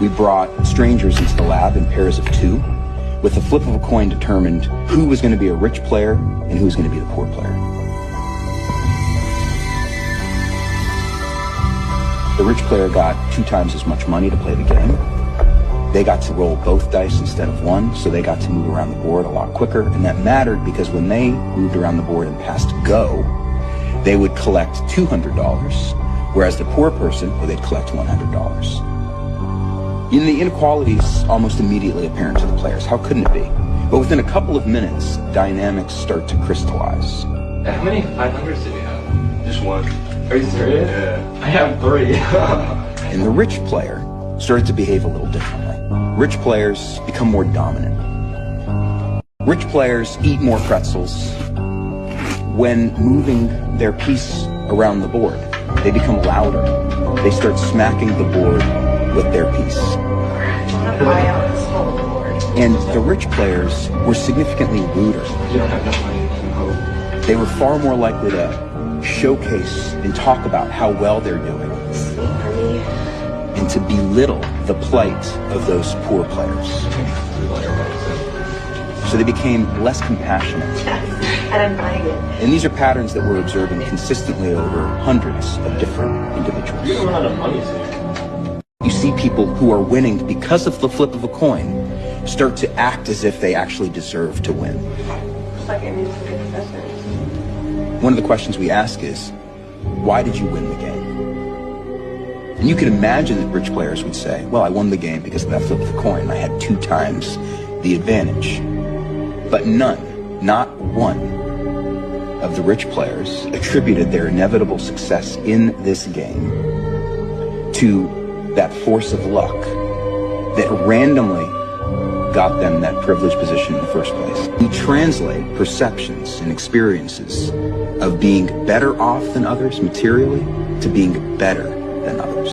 We brought strangers into the lab in pairs of 2. With the flip of a coin determined who was going to be a rich player and who was going to be the poor player. The rich player got 2 times as much money to play the game. They got to roll both dice instead of 1, so they got to move around the board a lot quicker, and that mattered because when they moved around the board and passed go, they would collect $200, whereas the poor person, well, they'd collect $100. And the inequality's almost immediately apparent to the players. How couldn't it be? But within a couple of minutes, dynamics start to crystallize. How many 500s did you have? Just 1. Are you serious? Yeah. I have 3. And the rich player started to behave a little differently. Rich players become more dominant. Rich players eat more pretzels. When moving their piece around the board, they become louder. They start smacking the board with their piece. And the rich players were significantly ruder. You don't have enough money. They were far more likely to showcase and talk about how well they're doing and to belittle the plight of those poor players. So they became less compassionate. I don't like it. And these are patterns that we're observing consistently over hundreds of different individuals. You don't run out of money, so You see people who are winning because of the flip of a coin start to act as if they actually deserve to win. It's like I need some confessions. One of the questions we ask is, why did you win the game? And you can imagine that rich players would say, well, I won the game because of that flip of the coin. I had 2 times the advantage. But none, not one, of the rich players attributed their inevitable success in this game to that force of luck that randomly got them that privileged position in the first place. We translate perceptions and experiences of being better off than others materially to being better than others.